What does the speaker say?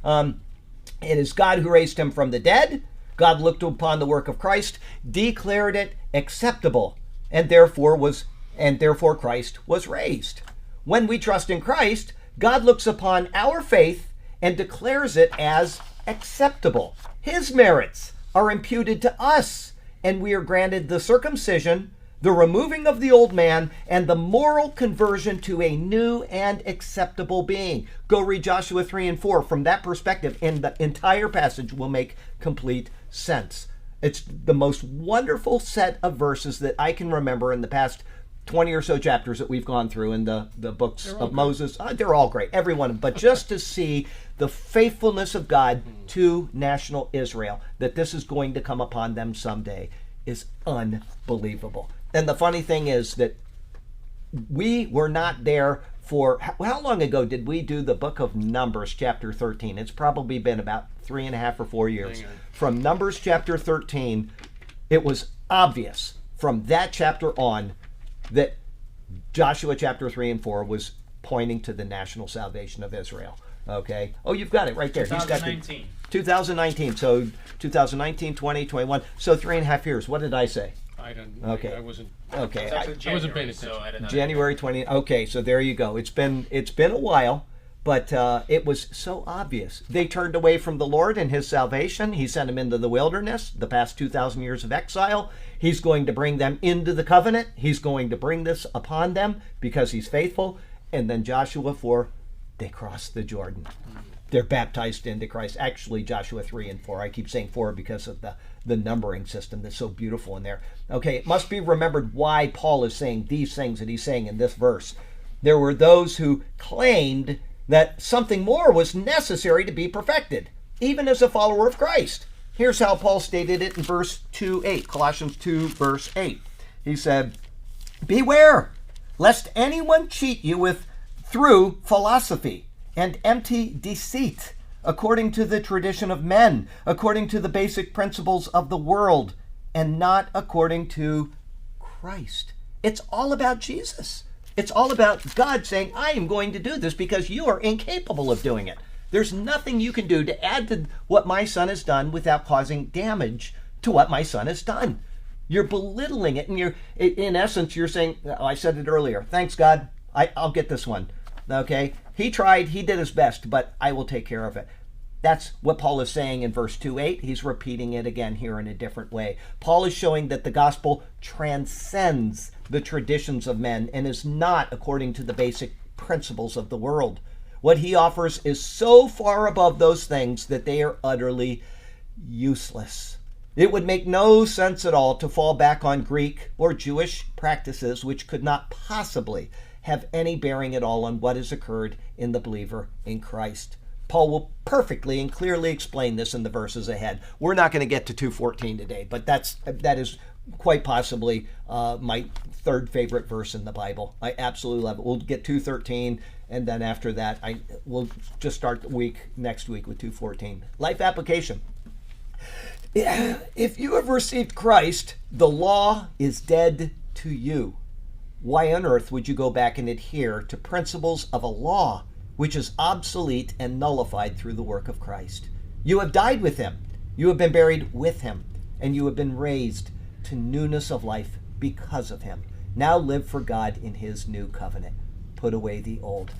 It is God who raised him from the dead. God looked upon the work of Christ, declared it acceptable, and therefore Christ was raised. When we trust in Christ, God looks upon our faith and declares it as acceptable. His merits are imputed to us, and we are granted the circumcision, the removing of the old man, and the moral conversion to a new and acceptable being. Go read Joshua 3 and 4 from that perspective, and the entire passage will make complete sense. It's the most wonderful set of verses that I can remember in the past 20 or so chapters that we've gone through in the books of Moses. They're all great, every one of them. But just to see the faithfulness of God to national Israel, that this is going to come upon them someday, is unbelievable. And the funny thing is that we were not there for, how long ago did we do the book of Numbers, chapter 13? It's probably been about 3.5 or 4 years. From Numbers chapter 13, it was obvious from that chapter on that Joshua chapter 3 and 4 was pointing to the national salvation of Israel. Okay? Oh, you've got it right there. 2019. He's got 2019. So 2019, 20, 21. So 3.5 years. What did I say? I don't. Okay. I wasn't. Okay. I wasn't paying attention. So I don't know. January 20. Okay, so there you go. It's been a while, but it was so obvious. They turned away from the Lord and his salvation. He sent them into the wilderness, the past 2,000 years of exile. He's going to bring them into the covenant. He's going to bring this upon them because he's faithful. And then Joshua 4, they crossed the Jordan. They're baptized into Christ. Actually, Joshua 3 and 4. I keep saying 4 because of the numbering system that's so beautiful in there. Okay, it must be remembered why Paul is saying these things that he's saying in this verse. There were those who claimed that something more was necessary to be perfected, even as a follower of Christ. Here's how Paul stated it in verse 2:8, Colossians 2, verse 8. He said, "Beware, lest anyone cheat you through philosophy and empty deceit, according to the tradition of men, according to the basic principles of the world, and not according to Christ." It's all about Jesus. It's all about God saying, I am going to do this because you are incapable of doing it. There's nothing you can do to add to what my son has done without causing damage to what my son has done. You're belittling it, and in essence, you're saying, I said it earlier, thanks God, I'll get this one. Okay? He tried, he did his best, but I will take care of it. That's what Paul is saying in verse 2:8. He's repeating it again here in a different way. Paul is showing that the gospel transcends the traditions of men and is not according to the basic principles of the world. What he offers is so far above those things that they are utterly useless. It would make no sense at all to fall back on Greek or Jewish practices which could not possibly have any bearing at all on what has occurred in the believer in Christ. Paul will perfectly and clearly explain this in the verses ahead. We're not going to get to 2:14 today, but that is quite possibly my third favorite verse in the Bible. I absolutely love it. We'll get 2:13, and then after that, we'll just start the next week with 2:14. Life application. If you have received Christ, the law is dead to you. Why on earth would you go back and adhere to principles of a law which is obsolete and nullified through the work of Christ? You have died with him. You have been buried with him, and you have been raised to newness of life because of him. Now live for God in his new covenant. Put away the old.